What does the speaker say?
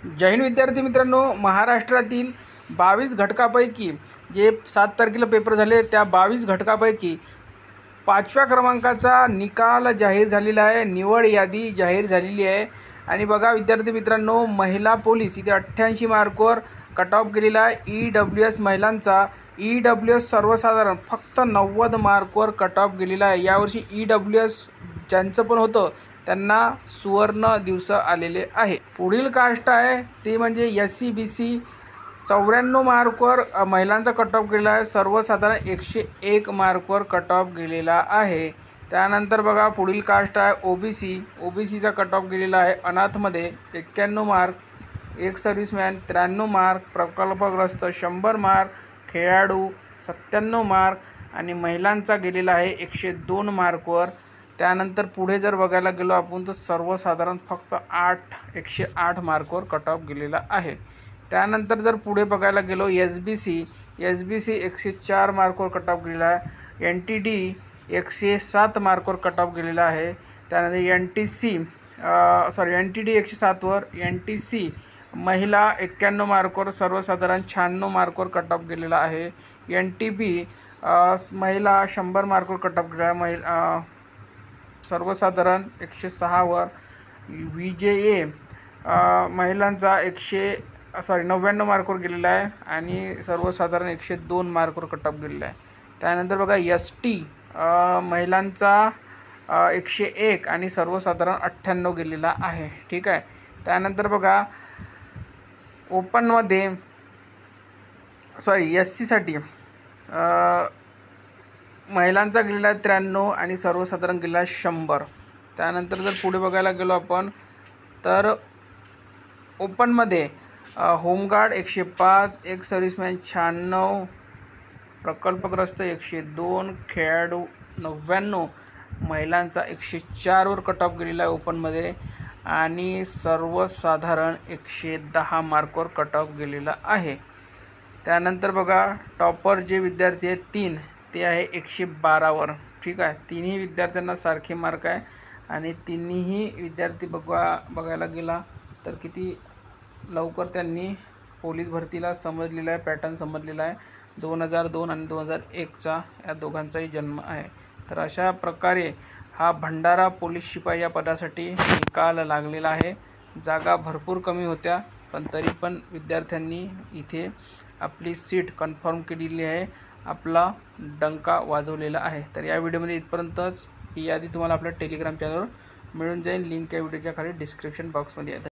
जय हिंद विद्यार्थी मित्रांनो, महाराष्ट्रातील 22 घटकापैकी जे 7 तारखेला पेपर झाले त्या 22 घटकापैकी 5व्या क्रमांकाचा निकाल जाहीर झालेला आहे. निवड यादी जाहीर झालेली आहे. आणि बघा विद्यार्थी मित्रांनो, महिला पोलीस इथे 88 मार्कवर कट ऑफ केलेला आहे. EWS महिलांचा EWS सर्वसाधारण फक्त 90 मार्कवर कट ऑफ गेलेला आहे. यावर्षी EWS ज्यांचं पण होतं त्यांना सुवर्ण दिवस आलेले आहे. पुढील कास्ट आहे ते म्हणजे SC BC 94 मार्कवर महिलांचा कट ऑफ गेलेला आहे. सर्वसाधारण 101 मार्कवर कट ऑफ गेलेला आहे. त्यानंतर बघा पुढील कास्ट आहे OBCचा कट ऑफ गेलेला आहे. अनाथमध्ये 91 मार्क, एक सर्व्हिसमॅन 93 मार्क, प्रकल्पग्रस्त 100 मार्क, खेळाडू 97 मार्क आणि महिलांचा गेलेला आहे 102 मार्कवर. त्यानंतर पुढे जर बघायला गेलो आपण तर सर्वसाधारण फक्त 108 मार्कवर कट ऑफ गेलेला आहे. त्यानंतर जर पुढे बघायला गेलो SBC 104 मार्कवर कट ऑफ गेलेला आहे. NTD 107 मार्कवर कट ऑफ गेलेला आहे. त्यानंतर NTD 107वर, NTC महिला 91 मार्कवर, सर्वसाधारण 96 मार्कवर कट ऑफ गेलेला आहे. NTB महिला 100 मार्कवर कट ऑफ गेलेला आहे. सर्वसाधारण 106वर. VJA महिलांचा 99 मार्कवर गेलेला आहे आणि सर्वसाधारण 102 मार्कवर कट ऑफ गेलेला आहे. त्यानंतर बघा ST महिलांचा 101 आणि सर्वसाधारण 98 गेलेला आहे. ठीक आहे. त्यानंतर बघा ओपनमध्ये SCसाठी महिलांचा गेलेला आहे 93 आणि सर्वसाधारण गेलेला आहे 100. त्यानंतर जर पुढे बघायला गेलो आपण तर ओपनमध्ये होमगार्ड 105, एक सर्व्हिसमॅन 96, प्रकल्पग्रस्त 102, खेळाडू 99, महिलांचा 104वर कट ऑफ गेलेला आहे ओपनमध्ये आणि सर्वसाधारण 110 मार्कवर कट ऑफ गेलेला आहे. त्यानंतर बघा टॉपर जे विद्यार्थी आहेत 3 ते आहे 112वर. ठीक आहे. तिन्ही विद्यार्थ्यांना सारखे मार्क आहे आणि तिन्ही विद्यार्थी बघायला गेला तर किती लवकर त्यांनी पोलीस भरतीला समजलेला आहे, पॅटर्न समजलेला आहे. 2002 आणि 2001चा या दोघांचाही जन्म आहे. तर अशा प्रकारे हा भंडारा पोलीस शिपाई या पदासाठी निकाल लागलेला आहे. जागा भरपूर कमी होत्या पण तरी पण विद्यार्थ्यांनी इथे आपली सीट कन्फर्म केलेली आहे, आपला डंका वाजवलेला आहे. तर या व्हिडिओमध्ये इथपर्यंतच. ही यादी तुम्हाला आपल्या टेलिग्राम चॅनलवर मिळून जाईल. लिंक या व्हिडिओच्या खाली डिस्क्रिप्शन बॉक्समध्ये आहे.